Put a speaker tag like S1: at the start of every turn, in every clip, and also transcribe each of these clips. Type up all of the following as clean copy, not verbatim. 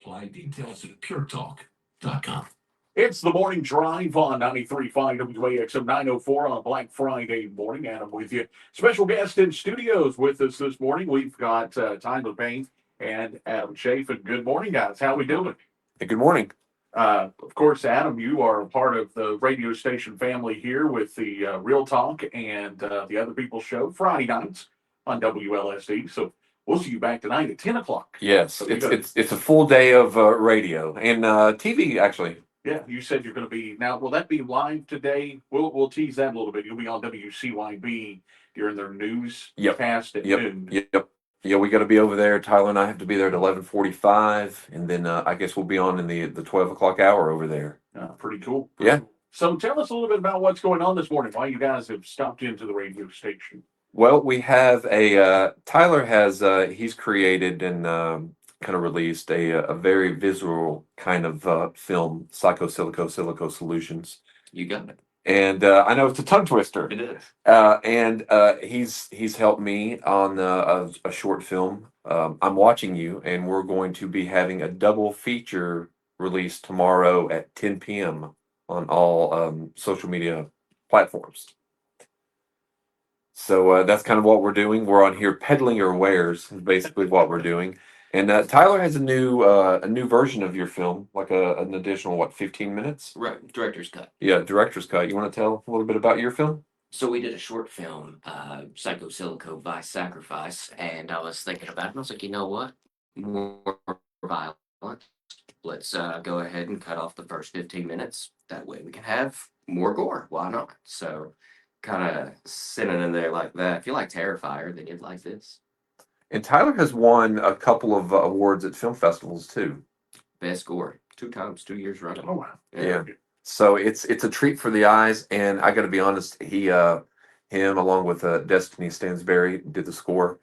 S1: Apply details at puretalk.com.
S2: It's the morning drive on 93.5 WAXM 904 on a Black Friday morning. Adam with you. Special guest in studios with us this morning. We've got Payne and Adam Chaffin. Good morning, guys. How we doing?
S3: Hey, good morning.
S2: Of course, Adam, you are part of the radio station family here with the Real Talk and the Other People Show Friday nights on WLSD. So we'll see you back tonight at 10 o'clock.
S3: Yes,
S2: So
S3: it's a full day of radio and TV actually.
S2: Yeah, you said you're going to be now. Will that be live today? We'll tease that a little bit. You'll be on WCYB during their news cast at noon.
S3: Yeah, we got to be over there. Tyler and I have to be there at 11:45, and then I guess we'll be on in the 12 o'clock hour over there.
S2: Pretty cool.
S3: Yeah.
S2: So tell us a little bit about what's going on this morning. Why you guys have stopped into the radio station?
S3: Well, we have a Tyler has he's created and kind of released a very visual kind of film, Silico Solutions.
S4: You got it.
S3: And I know it's a tongue twister.
S4: It is.
S3: And he's helped me on a short film. I'm Watching You, and we're going to be having a double feature release tomorrow at 10 p.m. on all social media platforms. So that's kind of what we're doing. We're on here peddling your wares, is basically what we're doing. And Tyler has a new version of your film, like an additional 15 minutes?
S4: Right, director's cut.
S3: Yeah, director's cut. You want to tell a little bit about your film?
S4: So we did a short film, Silico by Sacrifice, and I was thinking about it, and I was like, you know what? More violent. Let's go ahead and cut off the first 15 minutes. That way we can have more gore. Why not? So kind of sitting in there like that. If you like Terrifier, then you'd like this.
S3: And Tyler has won a couple of awards at film festivals too.
S4: Best gore 2 times, 2 years running.
S2: Oh wow!
S3: Yeah. So it's a treat for the eyes, and I got to be honest, him along with Destiny Stansberry did the score.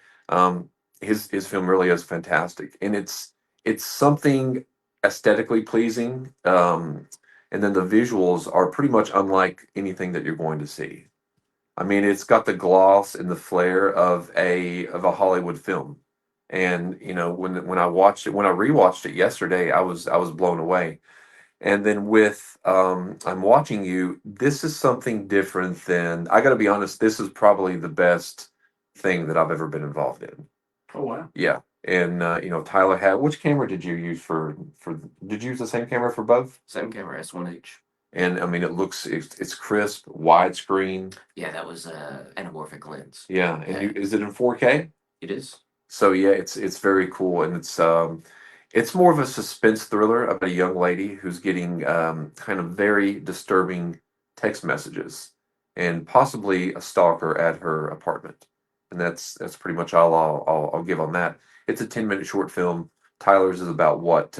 S3: His film really is fantastic, and it's something aesthetically pleasing, and then the visuals are pretty much unlike anything that you're going to see. I mean, it's got the gloss and the flair of a Hollywood film, and when I watched it, when I rewatched it yesterday, I was blown away. And then with I'm Watching You, this is something different than, I got to be honest, this is probably the best thing that I've ever been involved in.
S2: Oh wow!
S3: Yeah, and Tyler had, which camera did you use did you use the same camera for both?
S4: Same camera, S1H.
S3: And I mean, it's crisp, widescreen.
S4: Yeah, that was anamorphic lens.
S3: Yeah, and is it in 4K?
S4: It is.
S3: So yeah, it's very cool, and it's more of a suspense thriller about a young lady who's getting kind of very disturbing text messages, and possibly a stalker at her apartment, and that's pretty much all I'll give on that. It's a 10-minute short film. Tyler's is about what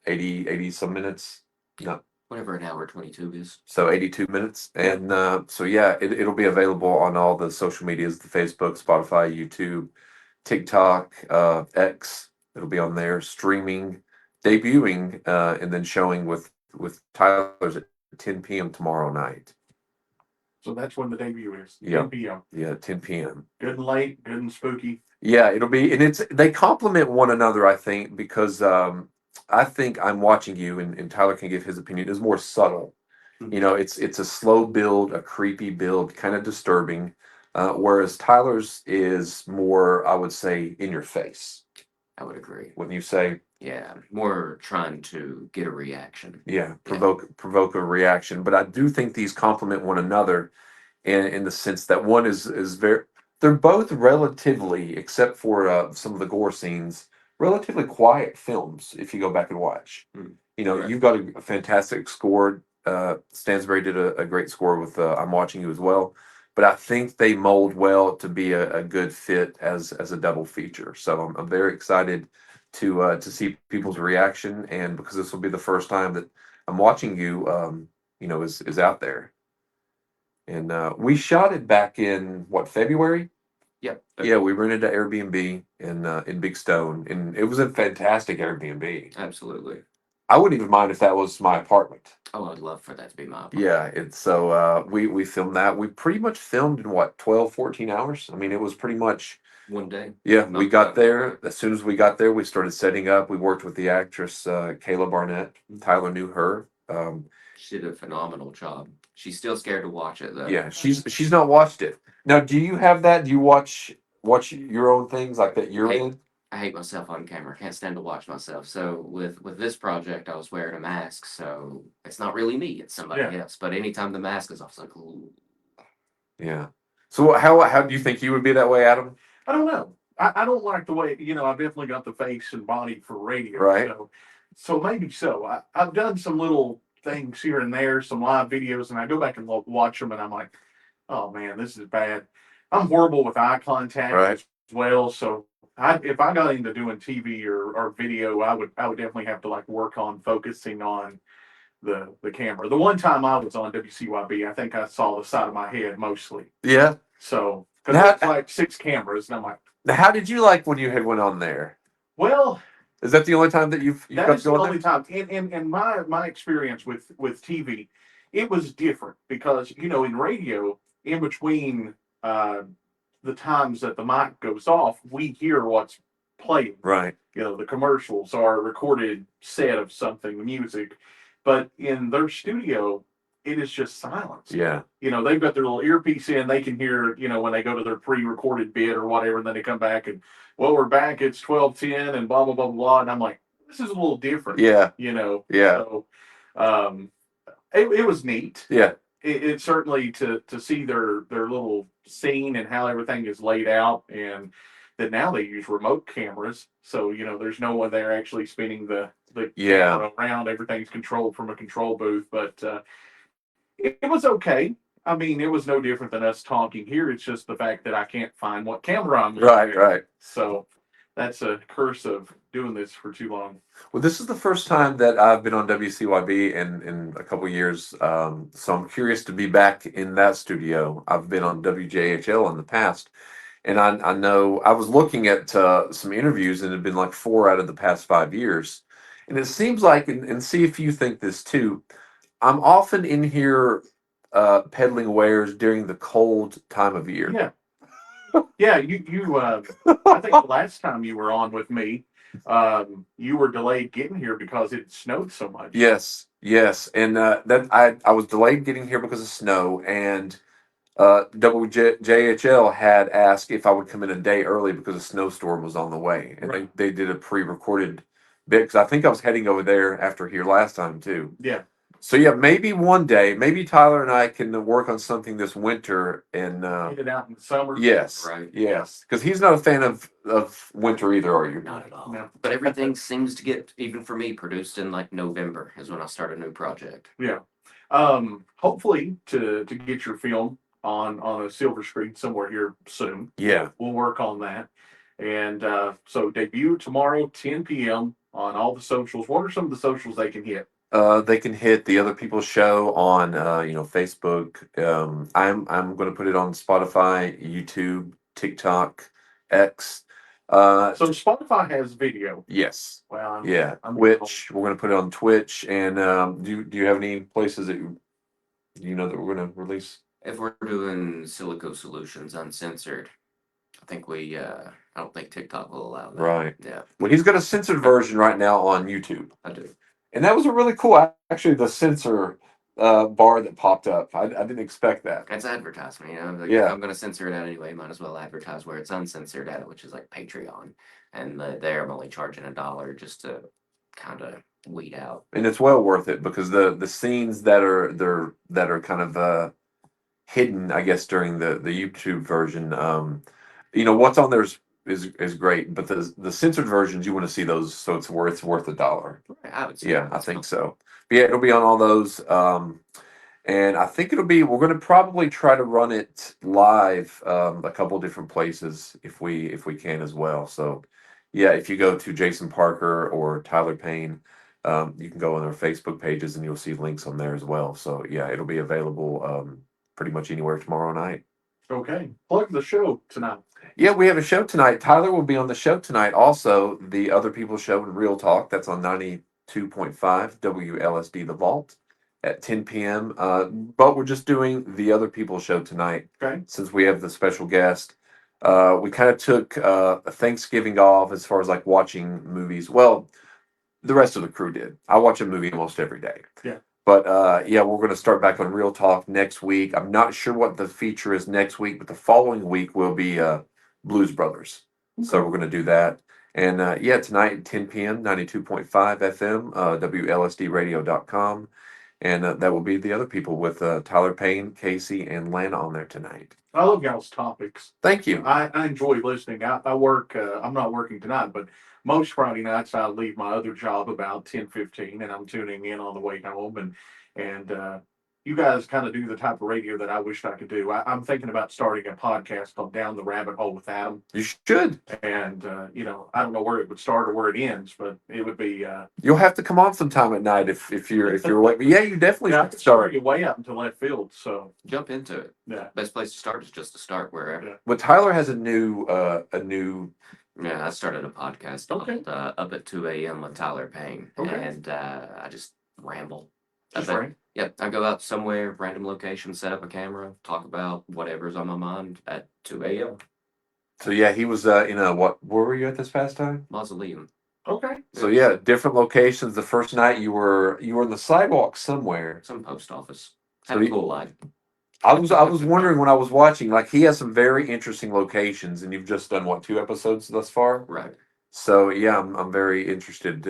S3: 80 some minutes. No.
S4: Whatever an hour 22 is.
S3: So 82 minutes. And so yeah, it'll be available on all the social medias, the Facebook, Spotify, YouTube, TikTok, X. It'll be on there, streaming, debuting, and then showing with Tyler's at 10 p.m. tomorrow night.
S2: So that's when the debut is.
S3: Yeah.
S2: 10 p.m.
S3: Yeah, 10 p.m.
S2: Good and late, good and spooky.
S3: Yeah, it'll be, and they complement one another, I think, because I think I'm Watching You, and Tyler can give his opinion, is more subtle.
S2: Mhm.
S3: It's a slow build, a creepy build, kind of disturbing, whereas Tyler's is more, I would say, in your face.
S4: I would agree.
S3: Wouldn't you say?
S4: Yeah, more trying to get a reaction.
S3: Yeah, provoke a reaction. But I do think these complement one another in the sense that one is very, they're both relatively, except for some of the gore scenes, relatively quiet films if you go back and watch.
S4: Right.
S3: You've got a fantastic score. Stansberry did a great score with I'm Watching You as well. But I think they mold well to be a good fit as a double feature. So I'm very excited to see people's reaction, and because this will be the first time that I'm Watching You, is out there. And we shot it back in February?
S4: Yep.
S3: Yeah, we rented an Airbnb in Big Stone, and it was a fantastic Airbnb.
S4: Absolutely.
S3: I wouldn't even mind if that was my apartment.
S4: Oh, I'd love for that to be my apartment.
S3: Yeah, it's so we filmed that. We pretty much filmed in 12, 14 hours. I mean, it was pretty much
S4: one day.
S3: Yeah,
S4: Not
S3: we got
S4: that long.
S3: there. As soon as we got there, we started setting up. We worked with the actress Kayla Barnett. Tyler knew her.
S4: She did a phenomenal job. She's still scared to watch it though.
S3: Yeah, she's not watched it. Now, do you have that? Do you watch your own things like that you're
S4: Hey.
S3: in?
S4: I hate myself on camera. Can't stand to watch myself. So with this project, I was wearing a mask, so it's not really me. It's somebody else. But anytime the mask is off, it's like, ooh.
S3: Yeah. So how do you think you would be that way, Adam?
S2: I don't know. I don't like the way, I've definitely got the face and body for radio.
S3: Right.
S2: So maybe so. I've done some little things here and there, some live videos, and I go back and watch them, and I'm like, oh man, this is bad. I'm horrible with eye contact
S3: Right.
S2: as well. So if I got into doing TV or video, I would definitely have to like work on focusing on the camera. The one time I was on WCYB, I think I saw the side of my head mostly.
S3: Yeah.
S2: So because
S3: Now-
S2: it's like 6 cameras, and I'm like,
S3: Now, how did you like when you had went on there?
S2: well,
S3: Is that the only time that you've
S2: that
S3: got
S2: is
S3: to
S2: the
S3: go on
S2: only
S3: there?
S2: time. And my experience with TV, it was different because in radio, in between the times that the mic goes off, we hear what's playing.
S3: Right.
S2: The commercials are a recorded set of something, the music, but in their studio, it is just silence.
S3: Yeah.
S2: They've got their little earpiece in, they can hear, when they go to their pre-recorded bit or whatever, and then they come back and, well, we're back, it's 12:10 and blah, blah, blah, blah. And I'm like, this is a little different.
S3: Yeah. Yeah.
S2: So it was neat.
S3: Yeah.
S2: It certainly to see their little scene and how everything is laid out, and that now they use remote cameras, so there's no one there actually spinning the
S3: Yeah.
S2: camera around. Everything's controlled from a control booth, but it was okay. I mean, it was no different than us talking here. It's just the fact that I can't find what camera I'm
S3: Right.
S2: looking at.
S3: Right.
S2: So that's a curse of doing this for too long.
S3: Well, this is the first time that I've been on WCYB in a couple years. So I'm curious to be back in that studio. I've been on WJHL in the past, and I know I was looking at some interviews, and it had been like 4 out of the past 5 years. And it seems like, and see if you think this too, I'm often in here peddling wares during the cold time of year.
S2: Yeah. Yeah, you I think the last time you were on with me, you were delayed getting here because it snowed so much.
S3: Yes, yes, and that I was delayed getting here because of snow, and WJHL had asked if I would come in a day early because a snowstorm was on the way, and
S2: Right.
S3: they did a pre-recorded bit because I think I was heading over there after here last time too.
S2: Yeah.
S3: So yeah, maybe one day, maybe Tyler and I can work on something this winter, and
S2: Get it out in the summer.
S3: yes,
S4: Right.
S3: yes, because he's not a fan of winter either, are you?
S4: Not at all.
S2: No.
S4: But everything seems to get, even for me, produced in like November is when I start a new project.
S2: Yeah. Hopefully to get your film on a silver screen somewhere here soon.
S3: Yeah.
S2: We'll work on that. And so debut tomorrow, 10 p.m. on all the socials. What are some of the socials they can hit?
S3: They can hit the Other People's Show on Facebook. I'm going to put it on Spotify, YouTube, TikTok, X.
S2: So Spotify has video.
S3: Yes,
S2: Well,
S3: yeah.
S2: I'm
S3: Twitch. We're going to put it on Twitch. And do you have any places that that we're going to release?
S4: If we're doing Silico Solutions uncensored, I don't think TikTok will allow that.
S3: Right.
S4: Yeah,
S3: Well, he's got a censored version right now on YouTube,
S4: I do.
S3: and that was a really cool. Actually, the censor bar that popped up. I didn't expect that.
S4: It's advertisement, Like,
S3: Yeah.
S4: I'm gonna censor it out anyway. Might as well advertise where it's uncensored at, which is like Patreon. And there I'm only charging $1 just to kind of weed out.
S3: And it's well worth it because the scenes that are kind of hidden, I guess, during the YouTube version, what's on there is great, but the censored versions you want to see those, so it's worth $1.
S4: I would say
S3: Yeah, I
S4: that's
S3: think
S4: fine.
S3: so. But yeah, it'll be on all those. And I think we're going to probably try to run it live a couple different places if we can as well. So yeah, if you go to Jason Parker or Tyler Payne, you can go on their Facebook pages and you'll see links on there as well. So yeah, it'll be available pretty much anywhere tomorrow night.
S2: Okay. Plug the show tonight.
S3: Yeah, we have a show tonight. Tyler will be on the show tonight. Also, the Other People's Show in Real Talk. That's on 92.5 WLSD The Vault at 10 p.m. But we're just doing the Other People's Show tonight
S2: Okay.
S3: since we have the special guest. We kind of took a Thanksgiving off as far as like watching movies. Well, the rest of the crew did. I watch a movie almost every day.
S2: Yeah.
S3: But yeah, we're going to start back on Real Talk next week. I'm not sure what the feature is next week, but the following week will be Blues Brothers. So we're going to do that. And yeah, tonight at 10 p.m., 92.5 FM, WLSDradio.com. And that will be the other people with Tyler Payne, Casey, and Lana on there tonight.
S2: I love y'all's topics.
S3: Thank you.
S2: I enjoy listening. I work, I'm not working tonight, but most Friday nights I leave my other job about 10:15 and I'm tuning in on the way home and you guys kind of do the type of radio that I wished I could do. I'm thinking about starting a podcast called Down the Rabbit Hole with Adam.
S3: You should.
S2: And, I don't know where it would start or where it ends, but it would be,
S3: You'll have to come on sometime at night if you're awake. But yeah, you definitely
S2: yeah, I
S3: should
S2: could
S3: start.
S2: start you way out into left field. So,
S4: Jump into it.
S2: yeah.
S4: Best place to start is just to start wherever.
S2: Yeah.
S3: But Tyler has a new
S4: Yeah, I started a podcast
S2: Okay.
S4: called Up at 2 a.m. with Tyler Payne.
S2: Okay.
S4: And I just ramble.
S2: Just
S4: I bet-
S2: right.
S4: Yep, I go out somewhere, random location, set up a camera, talk about whatever's on my mind at 2 a.m.
S3: So yeah, he was in a where were you at this past time?
S4: Mausoleum.
S2: Okay.
S3: So yeah, different locations. The first night you were on the sidewalk somewhere.
S4: Some post office.
S3: So
S4: Had a
S3: you-
S4: cool life.
S3: I was wondering when I was watching, like he has some very interesting locations, and you've just done what, 2 episodes thus far?
S4: Right.
S3: So yeah, I'm very interested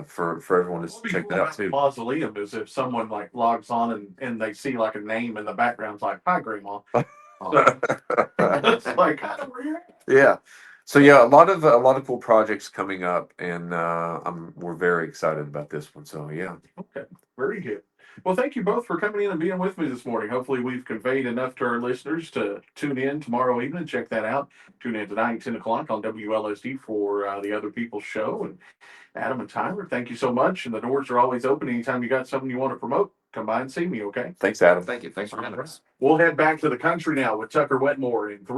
S3: for everyone to check that out too.
S2: Mausoleum is if someone like logs on and they see like a name in the background, it's like, hi, Grandma. It's like, kind of weird.
S3: Yeah. So yeah, a lot of cool projects coming up, and we're very excited about this one. So yeah.
S2: Okay, very good. Well, thank you both for coming in and being with me this morning. Hopefully, we've conveyed enough to our listeners to tune in tomorrow evening. Check that out. Tune in tonight, 10 o'clock on WLSD for the Other People's Show. And Adam and Tyler, thank you so much. And the doors are always open. Anytime you got something you want to promote, come by and see me, okay?
S3: Thanks, Adam.
S4: Thank you. Thanks for having us.
S2: We'll head back to the country now with Tucker Wetmore in 3.